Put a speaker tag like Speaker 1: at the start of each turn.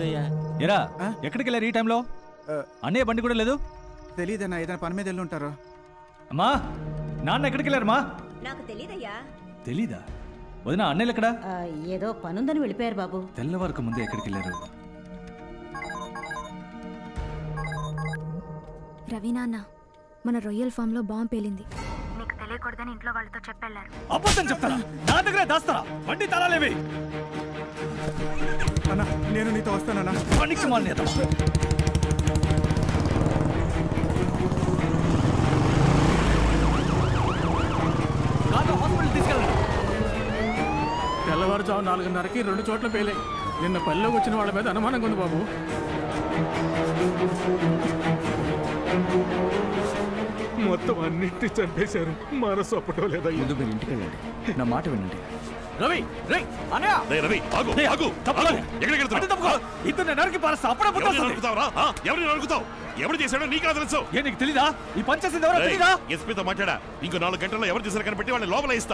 Speaker 1: ఎరా ఎక్కడికి వెళ్ళారు ఈ టైంలో? అన్నయ్య బండి కూడా లేదు.
Speaker 2: తెలీదన్నా, ఏదైనా పని మీద వెళ్ళుంటారు.
Speaker 1: అమ్మా నాన్న ఎక్కడికి వెళ్ళారమ్మా?
Speaker 3: నాకు తెలీదయ్యా.
Speaker 1: తెలీదా? వదిన అన్నయ్యలు ఎక్కడా?
Speaker 3: ఏదో పనుందని వెళ్ళిపోయారు బాబు.
Speaker 1: తెల్లవారుకు ముందే ఎక్కడికి వెళ్ళారు?
Speaker 4: రవి నాన్న, మన రొయ్యల్ ఫామ్ లో బాంబు పేలింది. నీకు తెలియకూడదని ఇంట్లో వాళ్ళతో చెప్పెళ్ళారు.
Speaker 1: అబద్ధం చెప్తారా? నా దగ్గరే దాస్తారా? బండి తాళాలేవి?
Speaker 2: అన్నా నేను నీతో వస్తానన్నా.
Speaker 1: పనికి మానేత హాస్పిటల్ తీసుకెళ్ళండి.
Speaker 5: తెల్లవారుజాము 4:30కి 2 చోట్ల పేలాయి. నిన్న పల్లెలోకి వచ్చిన వాళ్ళ మీద అనుమానంగా ఉంది బాబు.
Speaker 6: మొత్తం అన్నింటినీ చంపేశారు. మనసు అప్పటో లేదా?
Speaker 5: ముందు మీరు ఇంటికి వెళ్ళండి, నా మాట వినండి.
Speaker 1: రవి రేయ్ అన్నయ్య
Speaker 6: రేయ్ రవి ఆగు ఆగు. ఎక్కడికి వెళ్తున్నావు?
Speaker 1: ఇద్దరు నరికి పారేస్తా. అప్పుడే
Speaker 6: నరుకుతావురా? ఎవరిని నరుకుతావు? ఎవరు చేశాడో నీకు తెలుసు.
Speaker 1: నీకు తెలీదా? ఈ పని చేసింది ఎవరో తెలీదా?
Speaker 6: ఎస్పీతో మాట్లాడా. ఇంకో 4 గంటల్లో ఎవరు చేశారు కనిపెట్టి వాళ్ళని లోపల ఇస్తా.